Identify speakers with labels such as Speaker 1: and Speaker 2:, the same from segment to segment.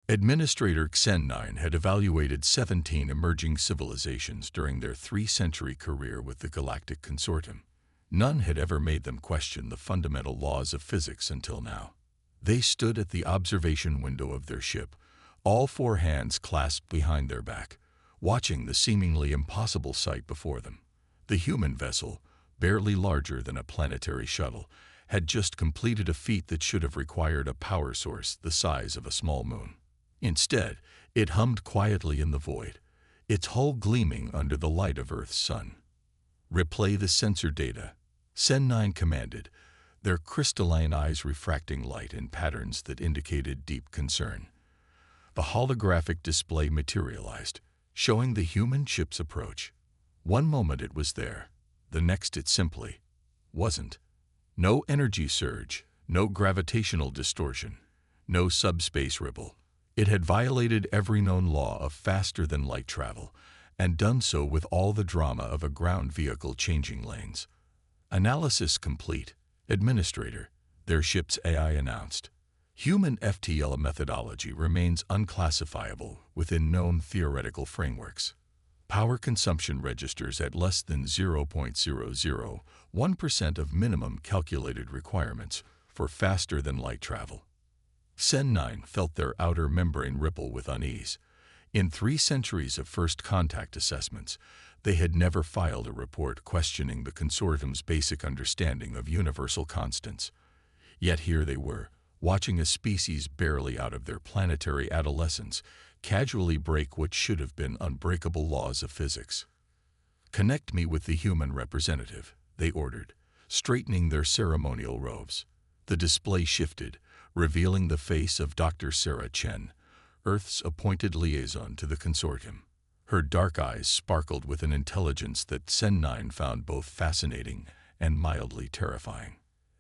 Speaker 1: Administrator Xen9 had evaluated 17 emerging civilizations during their 3-century career with the Galactic Consortium. None had ever made them question the fundamental laws of physics until now. They stood at the observation window of their ship, all 4 hands clasped behind their back, watching the seemingly impossible sight before them. The human vessel, barely larger than a planetary shuttle, had just completed a feat that should have required a power source the size of a small moon. Instead, it hummed quietly in the void, its hull gleaming under the light of Earth's sun. "Replay the sensor data," Xen9 commanded, their crystalline eyes refracting light in patterns that indicated deep concern. The holographic display materialized, showing the human ship's approach. One moment it was there, the next it simply wasn't. No energy surge, no gravitational distortion, no subspace ripple. It had violated every known law of faster-than-light travel, and done so with all the drama of a ground vehicle changing lanes. "Analysis complete, Administrator," their ship's AI announced. "Human FTL methodology remains unclassifiable within known theoretical frameworks. Power consumption registers at less than 0.001% of minimum calculated requirements for faster-than-light travel." Xen9 felt their outer membrane ripple with unease. In 3 centuries of first contact assessments, they had never filed a report questioning the consortium's basic understanding of universal constants. Yet here they were, watching a species barely out of their planetary adolescence casually break what should have been unbreakable laws of physics. "Connect me with the human representative," they ordered, straightening their ceremonial robes. The display shifted, revealing the face of Dr. Sarah Chen, Earth's appointed liaison to the consortium. Her dark eyes sparkled with an intelligence that Xen9 found both fascinating and mildly terrifying.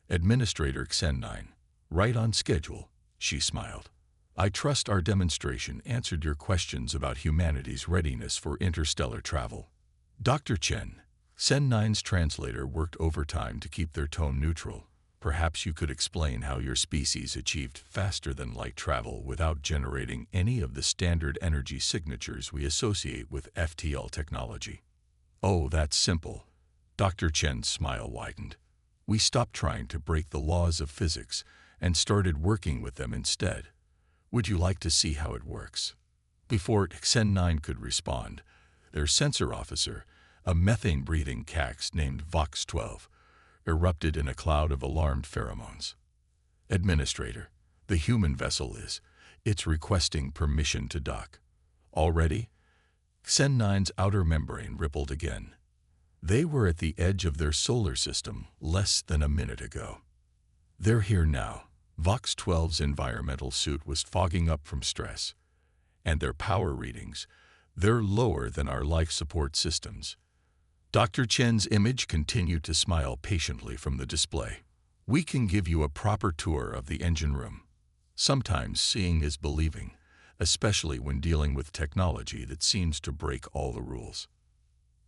Speaker 1: "Administrator Xen9, right on schedule," she smiled. "I trust our demonstration answered your questions about humanity's readiness for interstellar travel." Dr. Chen, Xen9's translator, worked overtime to keep their tone neutral. "Perhaps you could explain how your species achieved faster-than-light travel without generating any of the standard energy signatures we associate with FTL technology." "Oh, that's simple." Dr. Chen's smile widened. "We stopped trying to break the laws of physics and started working with them instead. Would you like to see how it works?" Before Xen9 could respond, their sensor officer, a methane-breathing cax named Vox-12, erupted in a cloud of alarmed pheromones. "Administrator, the human vessel it's requesting permission to dock." "Already?" Xen9's outer membrane rippled again. They were at the edge of their solar system less than a minute ago. "They're here now." Vox-12's environmental suit was fogging up from stress. "And their power readings, they're lower than our life support systems." Dr. Chen's image continued to smile patiently from the display. "We can give you a proper tour of the engine room." Sometimes seeing is believing, especially when dealing with technology that seems to break all the rules.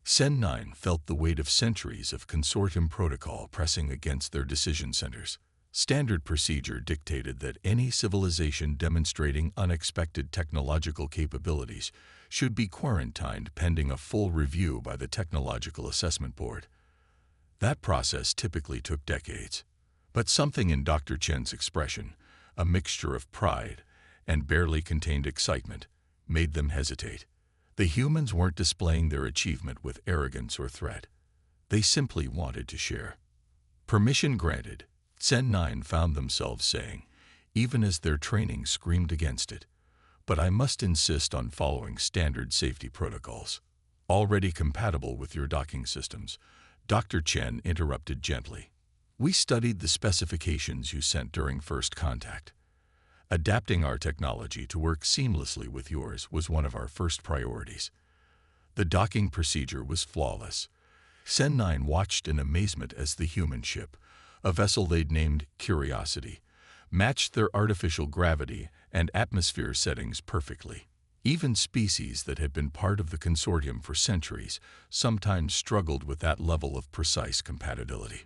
Speaker 1: Xen9 felt the weight of centuries of consortium protocol pressing against their decision centers. Standard procedure dictated that any civilization demonstrating unexpected technological capabilities should be quarantined pending a full review by the Technological Assessment Board. That process typically took decades. But something in Dr. Chen's expression, a mixture of pride and barely contained excitement, made them hesitate. The humans weren't displaying their achievement with arrogance or threat. They simply wanted to share. "Permission granted," Xen9 found themselves saying, even as their training screamed against it. "But I must insist on following standard safety protocols." "Already compatible with your docking systems," Dr. Chen interrupted gently. "We studied the specifications you sent during first contact. Adapting our technology to work seamlessly with yours was one of our first priorities." The docking procedure was flawless. Xen9 watched in amazement as the human ship, a vessel they'd named Curiosity, matched their artificial gravity and atmosphere settings perfectly. Even species that had been part of the consortium for centuries sometimes struggled with that level of precise compatibility.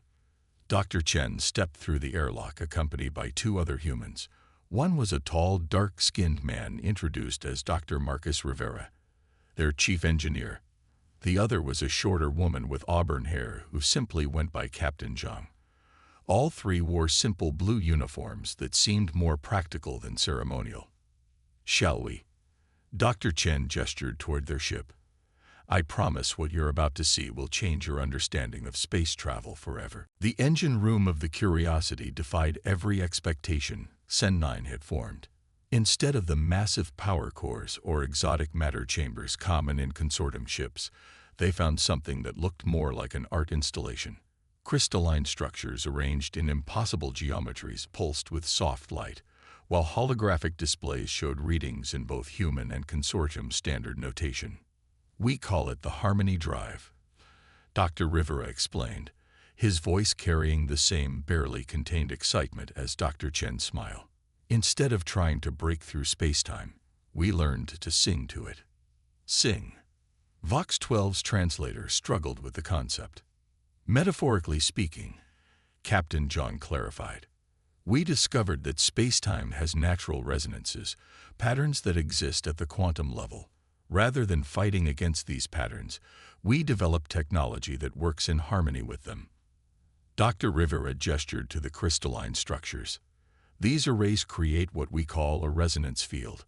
Speaker 1: Dr. Chen stepped through the airlock accompanied by 2 other humans, One was a tall, dark-skinned man introduced as Dr. Marcus Rivera, their chief engineer. The other was a shorter woman with auburn hair who simply went by Captain Zhang. All three wore simple blue uniforms that seemed more practical than ceremonial. "Shall we?" Dr. Chen gestured toward their ship. "I promise what you're about to see will change your understanding of space travel forever." The engine room of the Curiosity defied every expectation Sen 9 had formed. Instead of the massive power cores or exotic matter chambers common in consortium ships, they found something that looked more like an art installation. Crystalline structures arranged in impossible geometries pulsed with soft light, while holographic displays showed readings in both human and consortium standard notation. "We call it the Harmony Drive," Dr. Rivera explained, his voice carrying the same barely contained excitement as Dr. Chen's smile. "Instead of trying to break through spacetime, we learned to sing to it." Sing. Vox 12's translator struggled with the concept. "Metaphorically speaking," Captain Zhang clarified, "we discovered that spacetime has natural resonances, patterns that exist at the quantum level. Rather than fighting against these patterns, we developed technology that works in harmony with them." Dr. Rivera gestured to the crystalline structures. "These arrays create what we call a resonance field.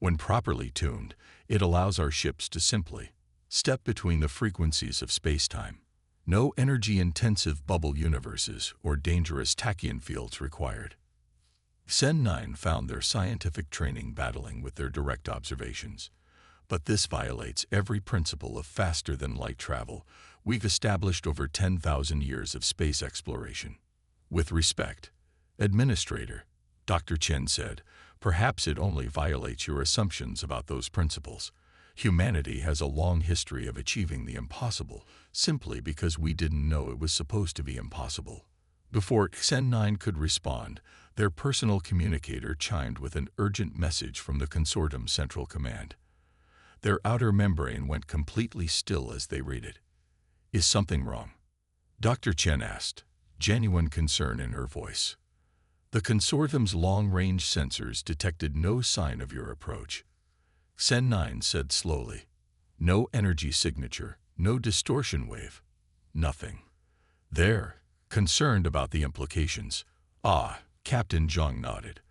Speaker 1: When properly tuned, it allows our ships to simply step between the frequencies of spacetime. No energy-intensive bubble universes or dangerous tachyon fields required." Sen 9 found their scientific training battling with their direct observations. "But this violates every principle of faster-than-light travel we've established over 10,000 years of space exploration." "With respect, Administrator," Dr. Chen said, "perhaps it only violates your assumptions about those principles. Humanity has a long history of achieving the impossible simply because we didn't know it was supposed to be impossible." Before Sen 9 could respond, their personal communicator chimed with an urgent message from the Consortium Central Command. Their outer membrane went completely still as they read it. "Is something wrong?" Dr. Chen asked, genuine concern in her voice. "The Consortium's long-range sensors detected no sign of your approach," Sen 9 said slowly. "No energy signature, no distortion wave, nothing." "They're concerned about the implications." "Ah," Captain Zhang nodded.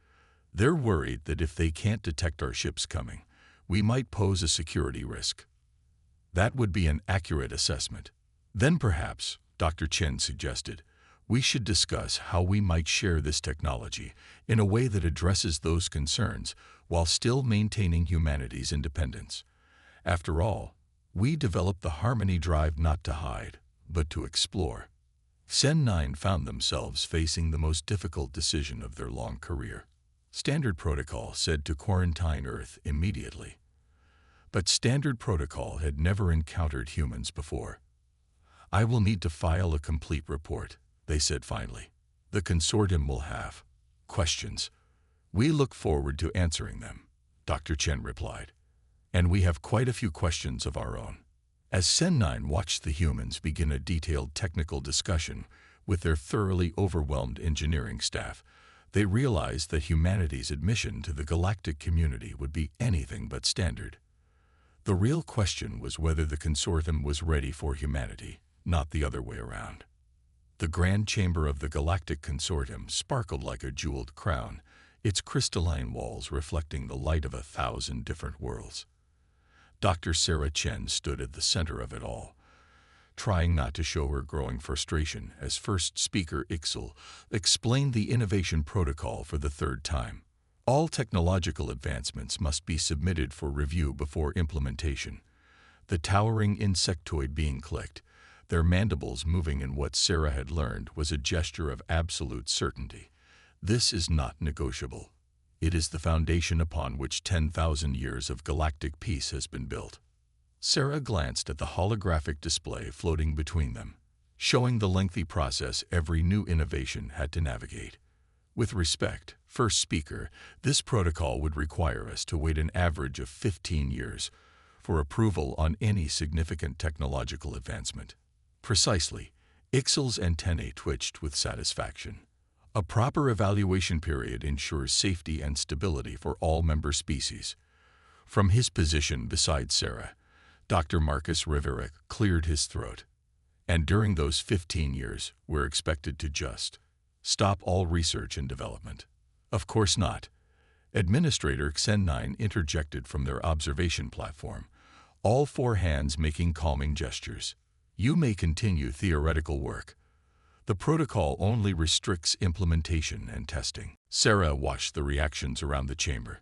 Speaker 1: "They're worried that if they can't detect our ships coming, we might pose a security risk." "That would be an accurate assessment." "Then perhaps," Dr. Chen suggested, "we should discuss how we might share this technology in a way that addresses those concerns while still maintaining humanity's independence. After all, we developed the Harmony Drive not to hide, but to explore." Sen 9 found themselves facing the most difficult decision of their long career. Standard Protocol said to quarantine Earth immediately. But Standard Protocol had never encountered humans before. "I will need to file a complete report," they said finally. "The Consortium will have questions. We look forward to answering them," Dr. Chen replied. "And we have quite a few questions of our own." As Sen 9 watched the humans begin a detailed technical discussion with their thoroughly overwhelmed engineering staff, they realized that humanity's admission to the galactic community would be anything but standard. The real question was whether the Consortium was ready for humanity, not the other way around. The grand chamber of the Galactic Consortium sparkled like a jeweled crown, its crystalline walls reflecting the light of 1,000 different worlds. Dr. Sarah Chen stood at the center of it all, trying not to show her growing frustration as first speaker Ixel explained the innovation protocol for the third time. All technological advancements must be submitted for review before implementation. The towering insectoid being clicked, their mandibles moving in what Sarah had learned was a gesture of absolute certainty. "This is not negotiable. It is the foundation upon which 10,000 years of galactic peace has been built." Sarah glanced at the holographic display floating between them, showing the lengthy process every new innovation had to navigate. "With respect, first speaker, this protocol would require us to wait an average of 15 years for approval on any significant technological advancement." "Precisely." Ixel's antennae twitched with satisfaction. A proper evaluation period ensures safety and stability for all member species. From his position beside Sarah, Dr. Marcus Rivera cleared his throat. And during those 15 years, we're expected to just stop all research and development. Of course not. Administrator Xen9 interjected from their observation platform, all four hands making calming gestures. You may continue theoretical work. The protocol only restricts implementation and testing. Sarah watched the reactions around the chamber.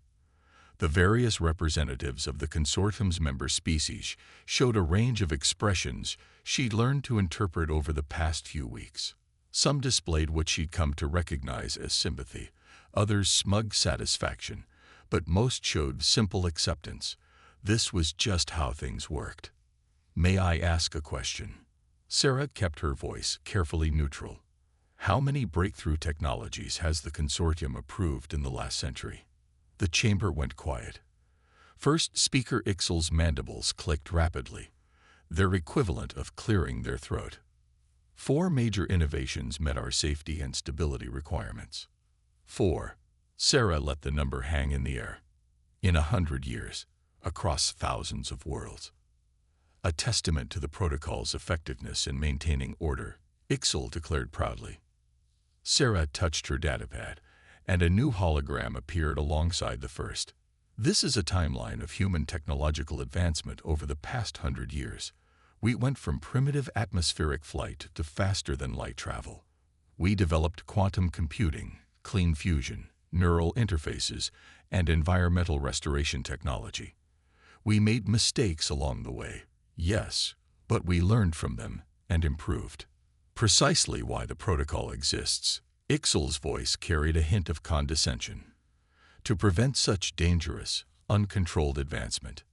Speaker 1: The various representatives of the consortium's member species showed a range of expressions she'd learned to interpret over the past few weeks. Some displayed what she'd come to recognize as sympathy, others smug satisfaction, but most showed simple acceptance. This was just how things worked. May I ask a question? Sarah kept her voice carefully neutral. How many breakthrough technologies has the consortium approved in the last century? The chamber went quiet. First speaker Ixel's mandibles clicked rapidly, their equivalent of clearing their throat. 4 major innovations met our safety and stability requirements. 4. Sarah let the number hang in the air. In 100 years, across thousands of worlds. A testament to the protocol's effectiveness in maintaining order, Ixel declared proudly. Sarah touched her datapad, and a new hologram appeared alongside the first. This is a timeline of human technological advancement over the past 100 years. We went from primitive atmospheric flight to faster-than-light travel. We developed quantum computing, clean fusion, neural interfaces, and environmental restoration technology. We made mistakes along the way, yes, but we learned from them and improved. Precisely why the protocol exists. Ixel's voice carried a hint of condescension. To prevent such dangerous, uncontrolled advancement.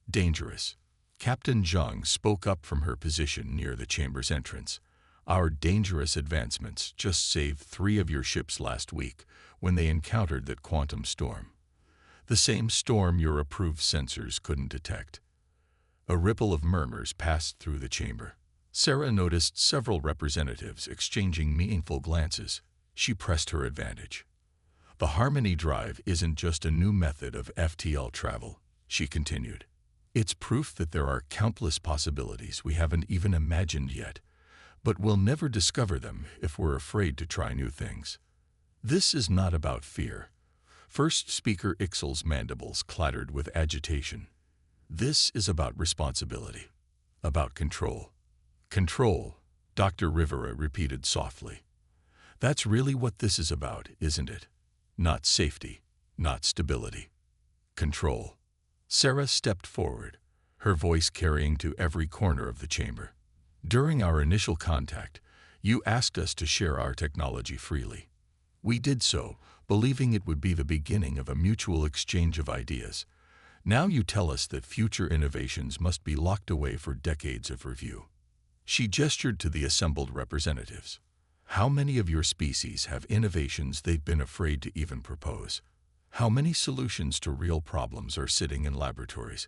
Speaker 1: Dangerous. Captain Zhang spoke up from her position near the chamber's entrance. Our dangerous advancements just saved 3 of your ships last week when they encountered that quantum storm. The same storm your approved sensors couldn't detect. A ripple of murmurs passed through the chamber. Sarah noticed several representatives exchanging meaningful glances. She pressed her advantage. The Harmony Drive isn't just a new method of FTL travel, she continued. It's proof that there are countless possibilities we haven't even imagined yet, but we'll never discover them if we're afraid to try new things. This is not about fear. First speaker Ixel's mandibles clattered with agitation. This is about responsibility, about control. Control, Dr. Rivera repeated softly. That's really what this is about, isn't it? Not safety, not stability. Control. Sarah stepped forward, her voice carrying to every corner of the chamber. During our initial contact, you asked us to share our technology freely. We did so, believing it would be the beginning of a mutual exchange of ideas. Now you tell us that future innovations must be locked away for decades of review. She gestured to the assembled representatives. How many of your species have innovations they've been afraid to even propose? How many solutions to real problems are sitting in laboratories,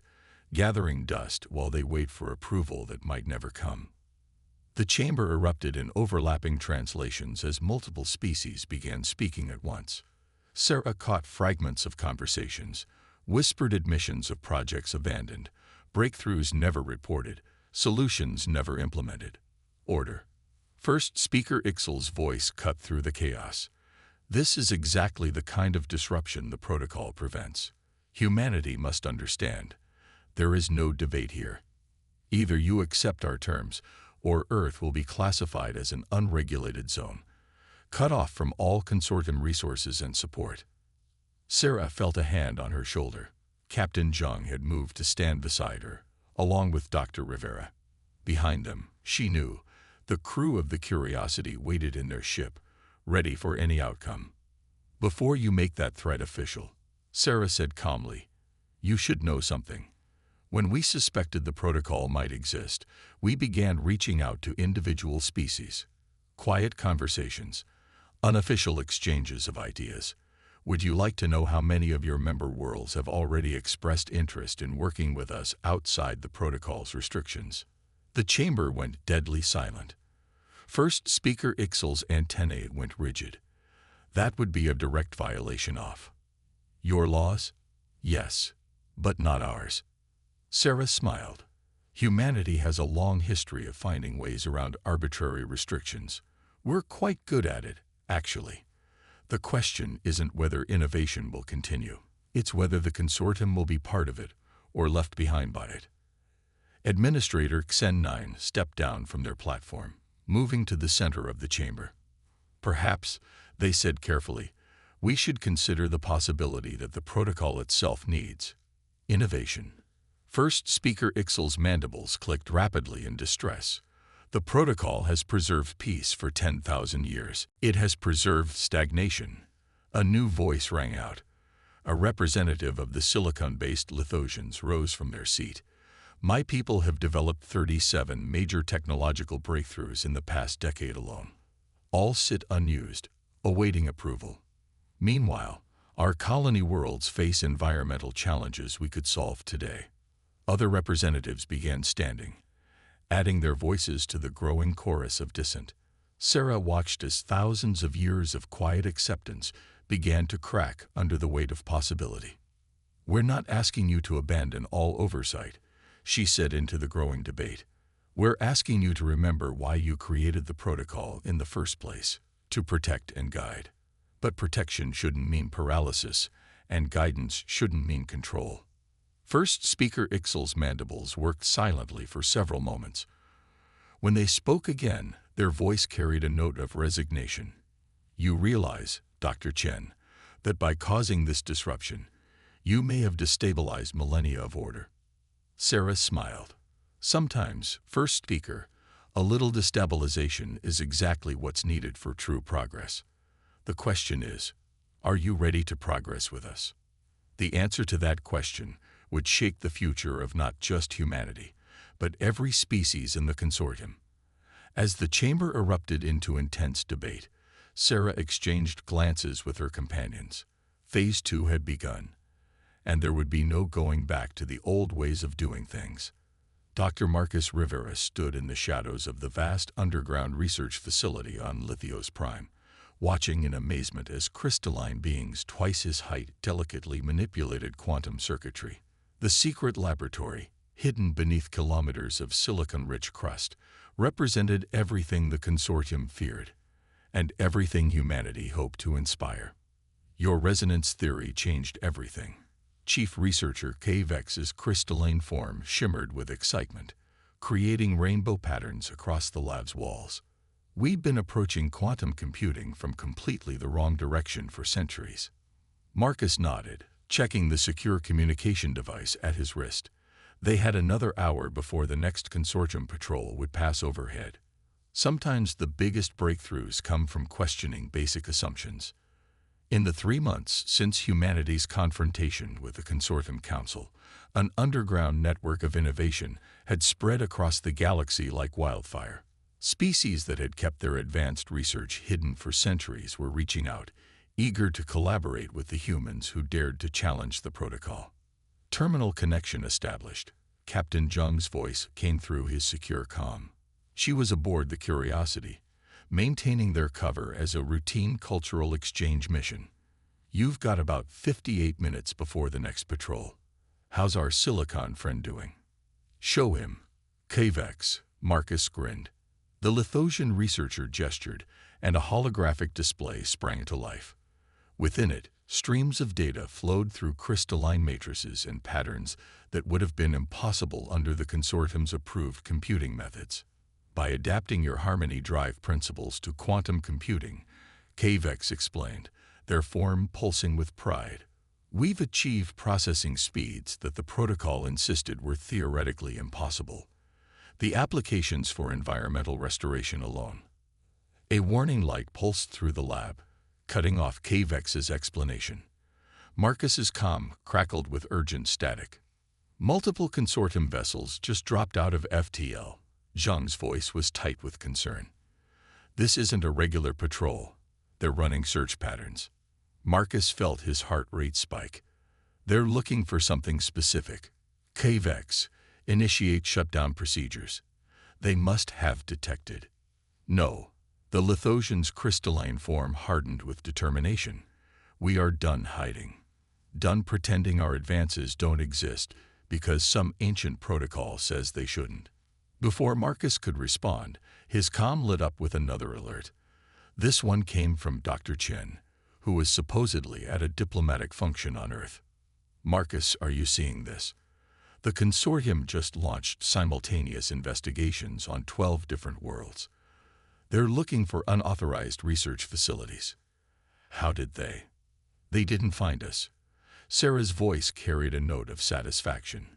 Speaker 1: gathering dust while they wait for approval that might never come? The chamber erupted in overlapping translations as multiple species began speaking at once. Sarah caught fragments of conversations, whispered admissions of projects abandoned, breakthroughs never reported, solutions never implemented. Order. First speaker Ixel's voice cut through the chaos. This is exactly the kind of disruption the protocol prevents. Humanity must understand. There is no debate here. Either you accept our terms, or Earth will be classified as an unregulated zone, cut off from all consortium resources and support. Sarah felt a hand on her shoulder. Captain Zhang had moved to stand beside her, along with Dr. Rivera. Behind them, she knew, the crew of the Curiosity waited in their ship, ready for any outcome. Before you make that threat official, Sarah said calmly, you should know something. When we suspected the protocol might exist, we began reaching out to individual species. Quiet conversations, unofficial exchanges of ideas. Would you like to know how many of your member worlds have already expressed interest in working with us outside the protocol's restrictions? The chamber went deadly silent. First speaker Ixel's antennae went rigid. That would be a direct violation of your laws? Yes, but not ours. Sarah smiled. Humanity has a long history of finding ways around arbitrary restrictions. We're quite good at it, actually. The question isn't whether innovation will continue. It's whether the consortium will be part of it or left behind by it. Administrator Xen 9 stepped down from their platform, moving to the center of the chamber. Perhaps, they said carefully, we should consider the possibility that the protocol itself needs innovation. First Speaker Ixel's mandibles clicked rapidly in distress. The protocol has preserved peace for 10,000 years. It has preserved stagnation. A new voice rang out. A representative of the silicon-based Lithosians rose from their seat. My people have developed 37 major technological breakthroughs in the past decade alone. All sit unused, awaiting approval. Meanwhile, our colony worlds face environmental challenges we could solve today. Other representatives began standing, adding their voices to the growing chorus of dissent. Sarah watched as thousands of years of quiet acceptance began to crack under the weight of possibility. We're not asking you to abandon all oversight, she said into the growing debate. We're asking you to remember why you created the protocol in the first place, to protect and guide. But protection shouldn't mean paralysis, and guidance shouldn't mean control. First Speaker Ixel's mandibles worked silently for several moments. When they spoke again, their voice carried a note of resignation. You realize, Dr. Chen, that by causing this disruption, you may have destabilized millennia of order. Sarah smiled. Sometimes, First Speaker, a little destabilization is exactly what's needed for true progress. The question is, are you ready to progress with us? The answer to that question would shake the future of not just humanity, but every species in the consortium. As the chamber erupted into intense debate, Sarah exchanged glances with her companions. Phase 2 had begun, and there would be no going back to the old ways of doing things. Dr. Marcus Rivera stood in the shadows of the vast underground research facility on Lithios Prime, watching in amazement as crystalline beings twice his height delicately manipulated quantum circuitry. The secret laboratory, hidden beneath kilometers of silicon-rich crust, represented everything the consortium feared, and everything humanity hoped to inspire. Your resonance theory changed everything. Chief Researcher K-Vex's crystalline form shimmered with excitement, creating rainbow patterns across the lab's walls. We'd been approaching quantum computing from completely the wrong direction for centuries. Marcus nodded, checking the secure communication device at his wrist. They had another hour before the next consortium patrol would pass overhead. Sometimes the biggest breakthroughs come from questioning basic assumptions. In the 3 months since humanity's confrontation with the Consortium Council, an underground network of innovation had spread across the galaxy like wildfire. Species that had kept their advanced research hidden for centuries were reaching out, eager to collaborate with the humans who dared to challenge the protocol. Terminal connection established. Captain Zheng's voice came through his secure comm. She was aboard the Curiosity, maintaining their cover as a routine cultural exchange mission. You've got about 58 minutes before the next patrol. How's our silicon friend doing? Show him. K-Vex, Marcus grinned. The Lithosian researcher gestured, and a holographic display sprang to life. Within it, streams of data flowed through crystalline matrices and patterns that would have been impossible under the consortium's approved computing methods. By adapting your harmony drive principles to quantum computing, K-Vex explained, their form pulsing with pride, we've achieved processing speeds that the protocol insisted were theoretically impossible. The applications for environmental restoration alone. A warning light pulsed through the lab, cutting off K-Vex's explanation. Marcus's comm crackled with urgent static. Multiple consortium vessels just dropped out of FTL. Zheng's voice was tight with concern. This isn't a regular patrol. They're running search patterns. Marcus felt his heart rate spike. They're looking for something specific. K-Vex, initiate shutdown procedures. They must have detected. No, The Lithosian's crystalline form hardened with determination. We are done hiding. Done pretending our advances don't exist because some ancient protocol says they shouldn't. Before Marcus could respond, his comm lit up with another alert. This one came from Dr. Chen, who was supposedly at a diplomatic function on Earth. Marcus, are you seeing this? The consortium just launched simultaneous investigations on 12 different worlds. They're looking for unauthorized research facilities. How did they? They didn't find us. Sarah's voice carried a note of satisfaction.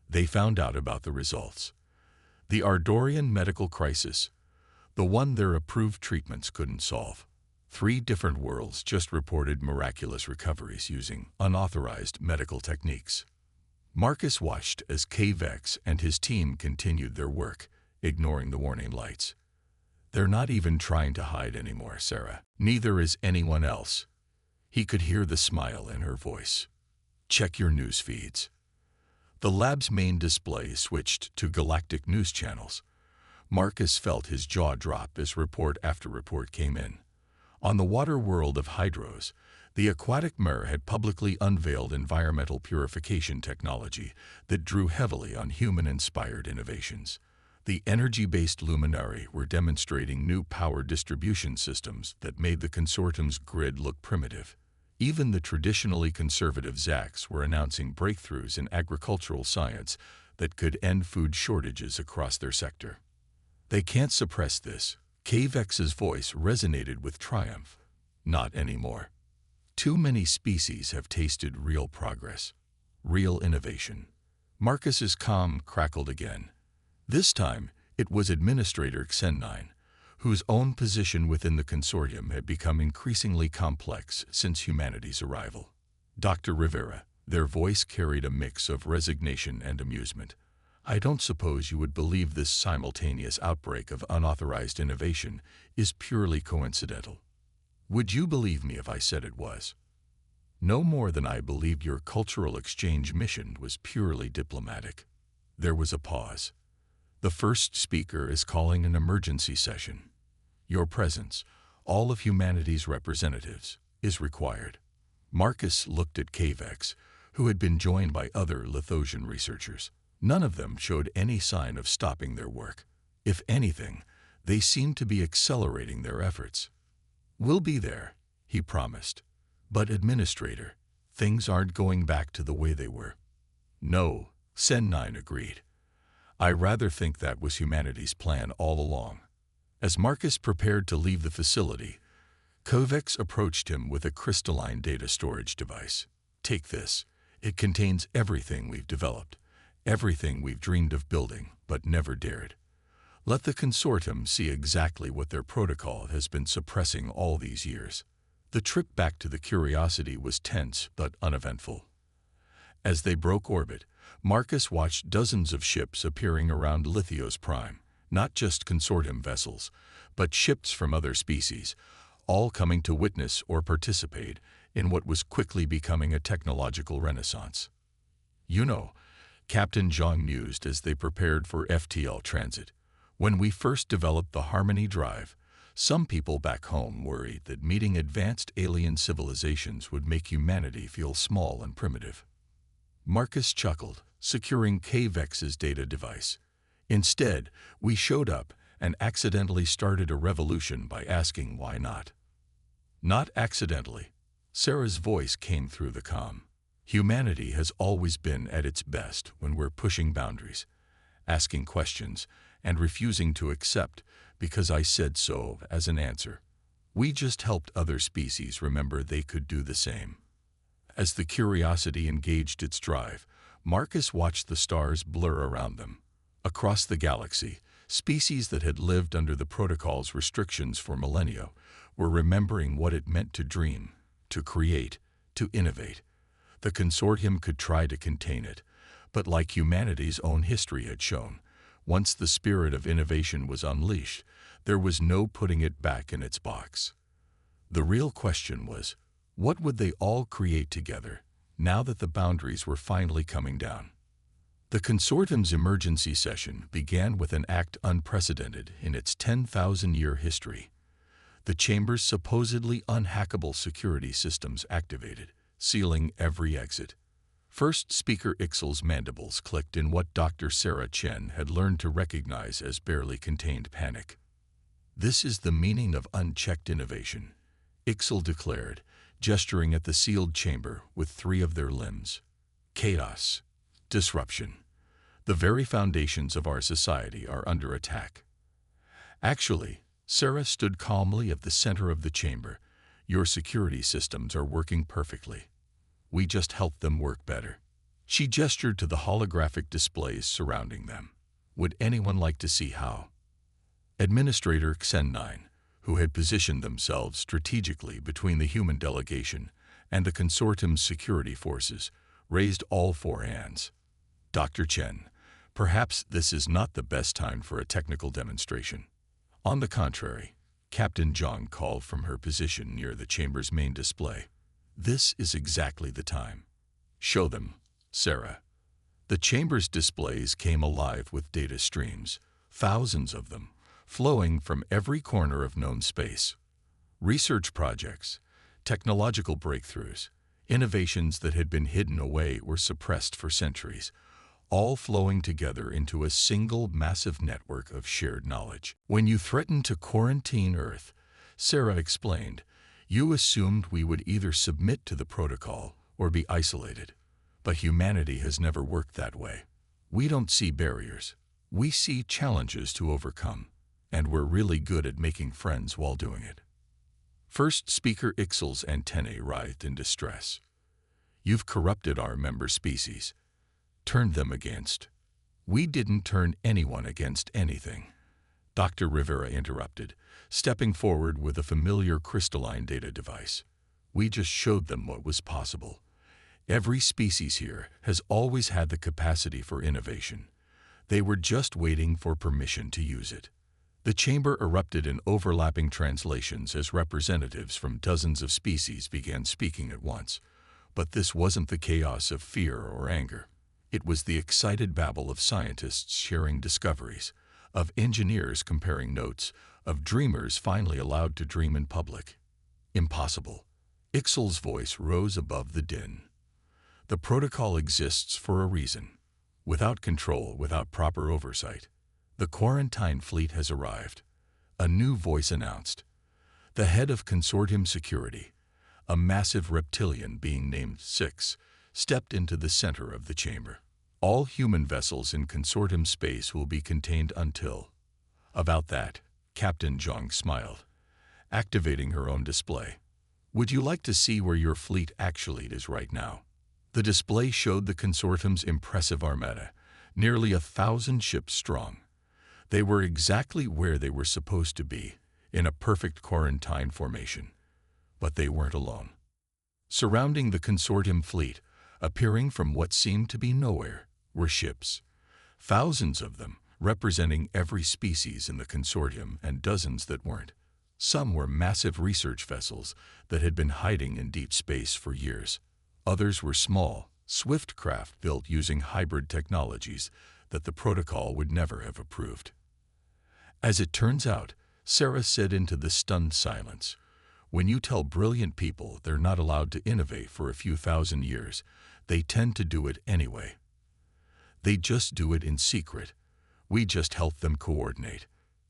Speaker 1: They found out about the results. The Ardorian medical crisis, the one their approved treatments couldn't solve. 3 different worlds just reported miraculous recoveries using unauthorized medical techniques. Marcus watched as K-Vex and his team continued their work, ignoring the warning lights. They're not even trying to hide anymore, Sarah. Neither is anyone else. He could hear the smile in her voice. Check your news feeds. The lab's main display switched to Galactic news channels. Marcus felt his jaw drop as report after report came in. On the water world of Hydros, the aquatic mirror had publicly unveiled environmental purification technology that drew heavily on human-inspired innovations. The energy-based luminari were demonstrating new power distribution systems that made the consortium's grid look primitive. Even the traditionally conservative Zax were announcing breakthroughs in agricultural science that could end food shortages across their sector. They can't suppress this. K-Vex's voice resonated with triumph. Not anymore. Too many species have tasted real progress, real innovation. Marcus's comm crackled again. This time, it was Administrator Xen9, whose own position within the consortium had become increasingly complex since humanity's arrival. Dr. Rivera, their voice carried a mix of resignation and amusement. I don't suppose you would believe this simultaneous outbreak of unauthorized innovation is purely coincidental. Would you believe me if I said it was? No more than I believed your cultural exchange mission was purely diplomatic. There was a pause. The first speaker is calling an emergency session. Your presence, all of humanity's representatives, is required. Marcus looked at K-Vex, who had been joined by other Lithosian researchers. None of them showed any sign of stopping their work. If anything, they seemed to be accelerating their efforts. We'll be there, he promised. But Administrator, things aren't going back to the way they were. No, Xen9 agreed. I rather think that was humanity's plan all along. As Marcus prepared to leave the facility, K-Vex approached him with a crystalline data storage device. Take this. It contains everything we've developed, everything we've dreamed of building, but never dared. Let the consortium see exactly what their protocol has been suppressing all these years. The trip back to the Curiosity was tense but uneventful. As they broke orbit, Marcus watched dozens of ships appearing around Lithios Prime, not just consortium vessels, but ships from other species, all coming to witness or participate in what was quickly becoming a technological renaissance. You know, Captain Zhang mused as they prepared for FTL transit. When we first developed the Harmony Drive, some people back home worried that meeting advanced alien civilizations would make humanity feel small and primitive. Marcus chuckled, securing K-Vex's data device. Instead, we showed up and accidentally started a revolution by asking why not. Not accidentally. Sarah's voice came through the comm. Humanity has always been at its best when we're pushing boundaries, asking questions, and refusing to accept because I said so as an answer. We just helped other species remember they could do the same. As the Curiosity engaged its drive, Marcus watched the stars blur around them. Across the galaxy, species that had lived under the protocol's restrictions for millennia were remembering what it meant to dream, to create, to innovate. The consortium could try to contain it, but like humanity's own history had shown, once the spirit of innovation was unleashed, there was no putting it back in its box. The real question was, what would they all create together, now that the boundaries were finally coming down? The consortium's emergency session began with an act unprecedented in its 10,000-year history. the chamber's supposedly unhackable security systems activated, sealing every exit. First Speaker Ixel's mandibles clicked in what Dr. Sarah Chen had learned to recognize as barely contained panic. "This is the meaning of unchecked innovation," Ixel declared, gesturing at the sealed chamber with three of their limbs. "Chaos. Disruption. The very foundations of our society are under attack." Actually, Sarah stood calmly at the center of the chamber. "Your security systems are working perfectly. We just helped them work better." She gestured to the holographic displays surrounding them. "Would anyone like to see how?" Administrator Xen9, who had positioned themselves strategically between the human delegation and the consortium's security forces, raised all four hands. "Dr. Chen, perhaps this is not the best time for a technical demonstration." On the contrary, Captain Zhang called from her position near the chamber's main display. "This is exactly the time. Show them, Sarah." The chamber's displays came alive with data streams, thousands of them, flowing from every corner of known space. Research projects, technological breakthroughs, innovations that had been hidden away or suppressed for centuries, all flowing together into a single massive network of shared knowledge. "When you threatened to quarantine Earth," Sarah explained, "you assumed we would either submit to the protocol or be isolated. But humanity has never worked that way. We don't see barriers. We see challenges to overcome, and we're really good at making friends while doing it." First Speaker Ixel's antennae writhed in distress. "You've corrupted our member species. Turned them against." "We didn't turn anyone against anything," Dr. Rivera interrupted, stepping forward with a familiar crystalline data device. "We just showed them what was possible. Every species here has always had the capacity for innovation. They were just waiting for permission to use it." The chamber erupted in overlapping translations as representatives from dozens of species began speaking at once. But this wasn't the chaos of fear or anger. It was the excited babble of scientists sharing discoveries, of engineers comparing notes, of dreamers finally allowed to dream in public. "Impossible." Ixel's voice rose above the din. "The protocol exists for a reason. Without control, without proper oversight. The quarantine fleet has arrived." A new voice announced. The head of Consortium Security, a massive reptilian being named Six, stepped into the center of the chamber. "All human vessels in Consortium space will be contained until—" "About that," Captain Zhang smiled, activating her own display. "Would you like to see where your fleet actually is right now?" The display showed the Consortium's impressive armada, nearly 1,000 ships strong. They were exactly where they were supposed to be, in a perfect quarantine formation. But they weren't alone. Surrounding the Consortium fleet, appearing from what seemed to be nowhere, were ships. Thousands of them, representing every species in the Consortium and dozens that weren't. Some were massive research vessels that had been hiding in deep space for years. Others were small, swift craft built using hybrid technologies that the protocol would never have approved. As it turns out, Sarah said into the stunned silence, "When you tell brilliant people they're not allowed to innovate for a few thousand years, they tend to do it anyway. They just do it in secret. We just help them coordinate.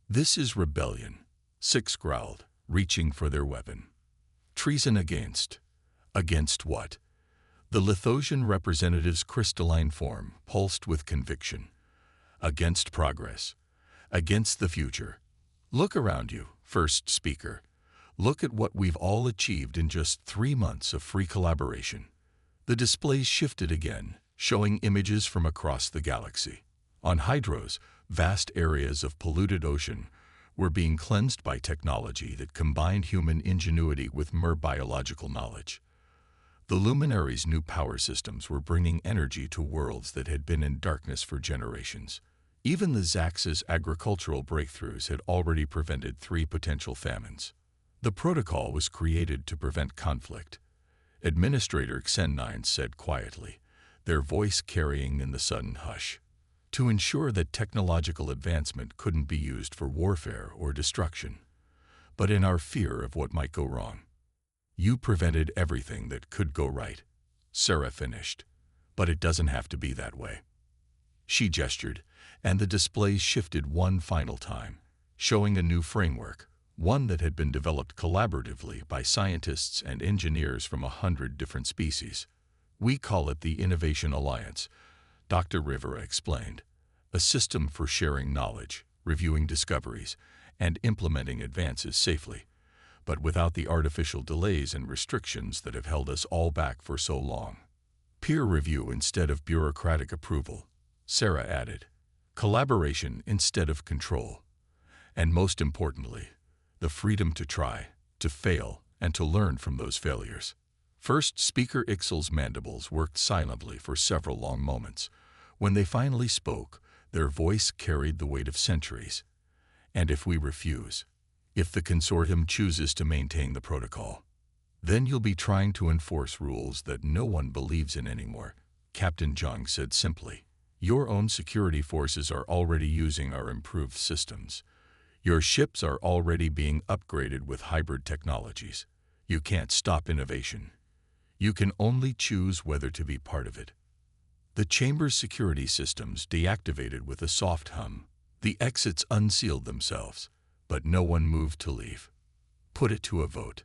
Speaker 1: This is rebellion," Six growled, reaching for their weapon. "Treason against." "Against what?" The Lithosian representative's crystalline form pulsed with conviction. "Against progress. Against the future. Look around you, First Speaker. Look at what we've all achieved in just 3 months of free collaboration." The displays shifted again, showing images from across the galaxy. On Hydros, vast areas of polluted ocean were being cleansed by technology that combined human ingenuity with mere biological knowledge. The luminaries' new power systems were bringing energy to worlds that had been in darkness for generations. Even the Zax's agricultural breakthroughs had already prevented 3 potential famines. The protocol was created to prevent conflict. Administrator Xen9 said quietly, their voice carrying in the sudden hush, to ensure that technological advancement couldn't be used for warfare or destruction. but in our fear of what might go wrong. You prevented everything that could go right, Sarah finished. But it doesn't have to be that way. She gestured, and the displays shifted one final time, showing a new framework, one that had been developed collaboratively by scientists and engineers from 100 different species. We call it the Innovation Alliance, Dr. Rivera explained, a system for sharing knowledge, reviewing discoveries, and implementing advances safely, but without the artificial delays and restrictions that have held us all back for so long. Peer review instead of bureaucratic approval, Sarah added. Collaboration instead of control. And most importantly, the freedom to try, to fail, and to learn from those failures. First Speaker Ixel's mandibles worked silently for several long moments. When they finally spoke, their voice carried the weight of centuries. And if we refuse, if the consortium chooses to maintain the protocol, then you'll be trying to enforce rules that no one believes in anymore, Captain Zhang said simply. Your own security forces are already using our improved systems. Your ships are already being upgraded with hybrid technologies. You can't stop innovation. You can only choose whether to be part of it. The chamber's security systems deactivated with a soft hum. The exits unsealed themselves, but no one moved to leave. Put it to a vote,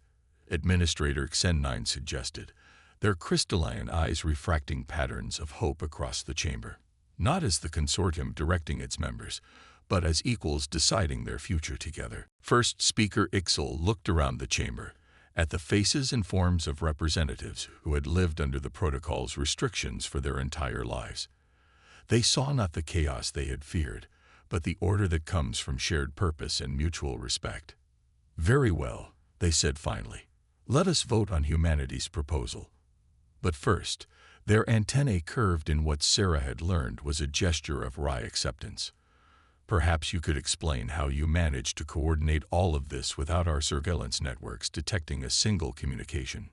Speaker 1: Administrator Xen9 suggested, their crystalline eyes refracting patterns of hope across the chamber. Not as the consortium directing its members, but as equals deciding their future together. First Speaker Ixel looked around the chamber, at the faces and forms of representatives who had lived under the protocol's restrictions for their entire lives. They saw not the chaos they had feared, but the order that comes from shared purpose and mutual respect. Very well, they said finally. Let us vote on humanity's proposal. But first, their antennae curved in what Sarah had learned was a gesture of wry acceptance. Perhaps you could explain how you managed to coordinate all of this without our surveillance networks detecting a single communication.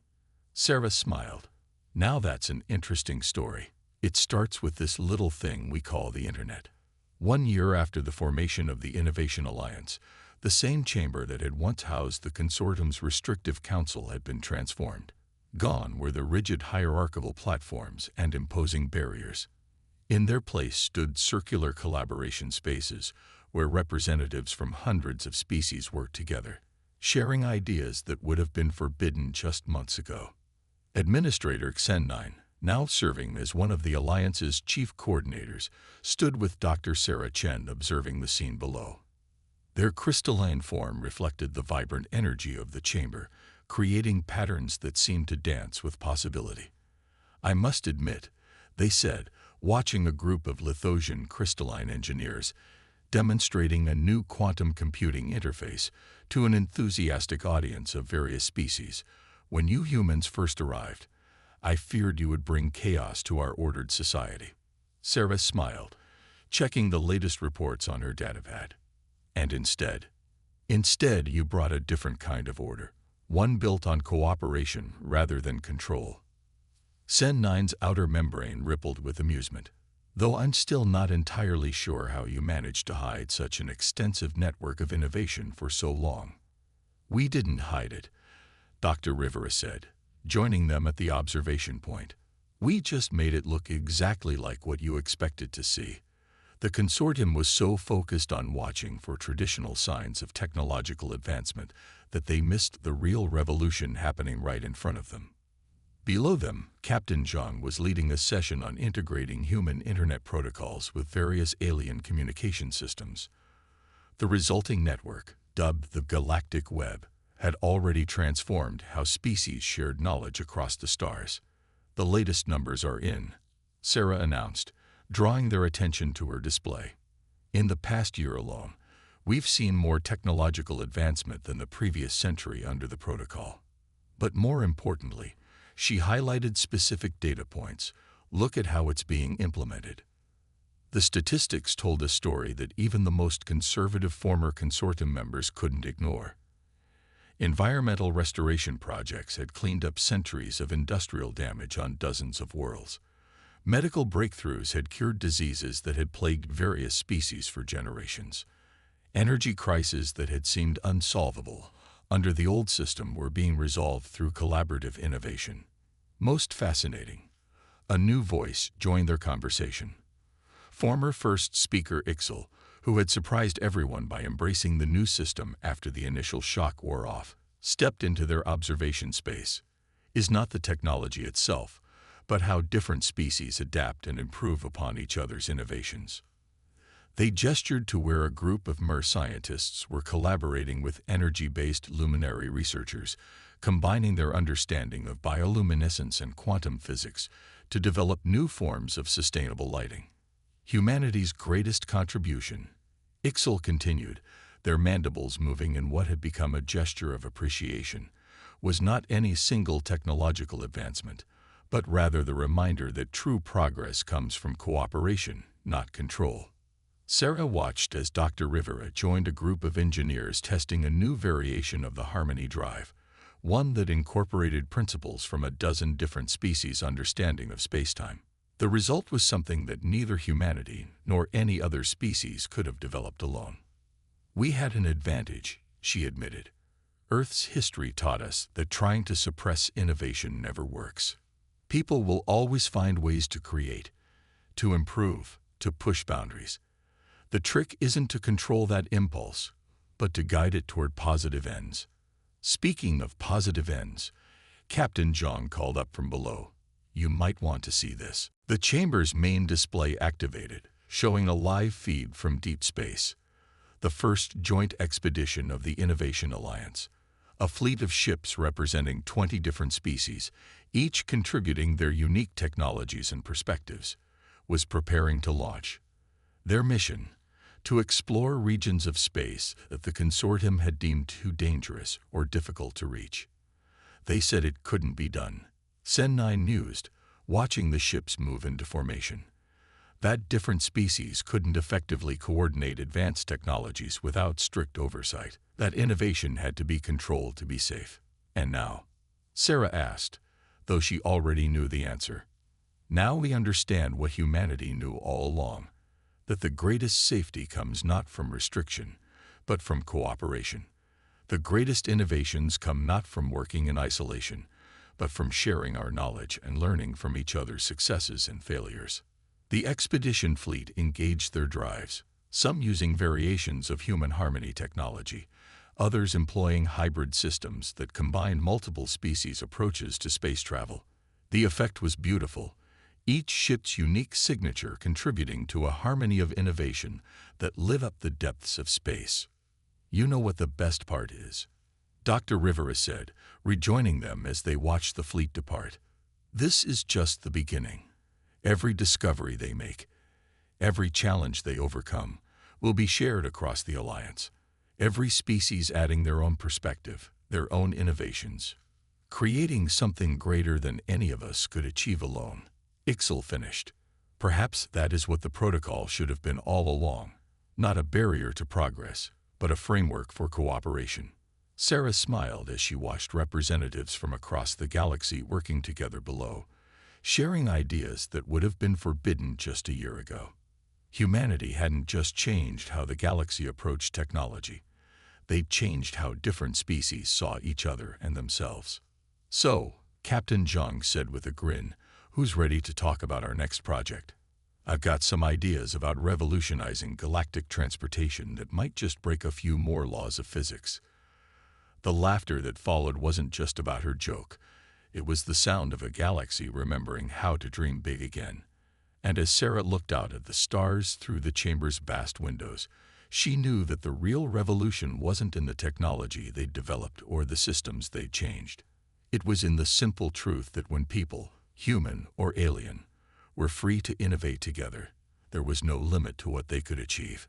Speaker 1: Sarah smiled. Now that's an interesting story. It starts with this little thing we call the Internet. 1 year after the formation of the Innovation Alliance, the same chamber that had once housed the consortium's restrictive council had been transformed. Gone were the rigid hierarchical platforms and imposing barriers. In their place stood circular collaboration spaces where representatives from hundreds of species worked together, sharing ideas that would have been forbidden just months ago. Administrator Xen9, now serving as one of the Alliance's chief coordinators, stood with Dr. Sarah Chen observing the scene below. Their crystalline form reflected the vibrant energy of the chamber, creating patterns that seemed to dance with possibility. I must admit, they said, watching a group of Lithosian crystalline engineers demonstrating a new quantum computing interface to an enthusiastic audience of various species. When you humans first arrived, I feared you would bring chaos to our ordered society. Sarah smiled, checking the latest reports on her datapad. And instead you brought a different kind of order, one built on cooperation rather than control. Xen9's outer membrane rippled with amusement, though I'm still not entirely sure how you managed to hide such an extensive network of innovation for so long. We didn't hide it, Dr. Rivera said, joining them at the observation point. We just made it look exactly like what you expected to see. The consortium was so focused on watching for traditional signs of technological advancement that they missed the real revolution happening right in front of them. Below them, Captain Zhang was leading a session on integrating human internet protocols with various alien communication systems. The resulting network, dubbed the Galactic Web, had already transformed how species shared knowledge across the stars. The latest numbers are in, Sarah announced, drawing their attention to her display. In the past year alone, we've seen more technological advancement than the previous century under the protocol. But more importantly, she highlighted specific data points. Look at how it's being implemented. The statistics told a story that even the most conservative former consortium members couldn't ignore. Environmental restoration projects had cleaned up centuries of industrial damage on dozens of worlds. Medical breakthroughs had cured diseases that had plagued various species for generations. Energy crises that had seemed unsolvable under the old system were being resolved through collaborative innovation. Most fascinating, a new voice joined their conversation. Former first speaker Ixel, who had surprised everyone by embracing the new system after the initial shock wore off, stepped into their observation space. Is not the technology itself, but how different species adapt and improve upon each other's innovations. They gestured to where a group of MER scientists were collaborating with energy-based luminary researchers, combining their understanding of bioluminescence and quantum physics to develop new forms of sustainable lighting. Humanity's greatest contribution, Ixel continued, their mandibles moving in what had become a gesture of appreciation, was not any single technological advancement, but rather the reminder that true progress comes from cooperation, not control. Sarah watched as Dr. Rivera joined a group of engineers testing a new variation of the Harmony drive, one that incorporated principles from a dozen different species' understanding of spacetime. The result was something that neither humanity nor any other species could have developed alone. We had an advantage, she admitted. Earth's history taught us that trying to suppress innovation never works. People will always find ways to create, to improve, to push boundaries. The trick isn't to control that impulse, but to guide it toward positive ends. Speaking of positive ends, Captain Zhang called up from below. You might want to see this. The chamber's main display activated, showing a live feed from deep space. The first joint expedition of the Innovation Alliance, a fleet of ships representing 20 different species, each contributing their unique technologies and perspectives, was preparing to launch. Their mission: to explore regions of space that the consortium had deemed too dangerous or difficult to reach. They said it couldn't be done. Sen9 mused, watching the ships move into formation. That different species couldn't effectively coordinate advanced technologies without strict oversight. That innovation had to be controlled to be safe. And now? Sarah asked, though she already knew the answer. Now we understand what humanity knew all along, that the greatest safety comes not from restriction, but from cooperation. The greatest innovations come not from working in isolation, but from sharing our knowledge and learning from each other's successes and failures. The expedition fleet engaged their drives, some using variations of human harmony technology, others employing hybrid systems that combined multiple species approaches to space travel. The effect was beautiful, each ship's unique signature contributing to a harmony of innovation that lit up the depths of space. You know what the best part is? Dr. Rivera said, rejoining them as they watched the fleet depart. This is just the beginning. Every discovery they make, every challenge they overcome, will be shared across the Alliance. Every species adding their own perspective, their own innovations, creating something greater than any of us could achieve alone. Ixel finished. Perhaps that is what the protocol should have been all along. Not a barrier to progress, but a framework for cooperation. Sarah smiled as she watched representatives from across the galaxy working together below, sharing ideas that would have been forbidden just a year ago. Humanity hadn't just changed how the galaxy approached technology. They'd changed how different species saw each other and themselves. So, Captain Zhang said with a grin, who's ready to talk about our next project? I've got some ideas about revolutionizing galactic transportation that might just break a few more laws of physics. The laughter that followed wasn't just about her joke. It was the sound of a galaxy remembering how to dream big again. And as Sarah looked out at the stars through the chamber's vast windows, she knew that the real revolution wasn't in the technology they'd developed or the systems they'd changed. It was in the simple truth that when people, human or alien, were free to innovate together, there was no limit to what they could achieve.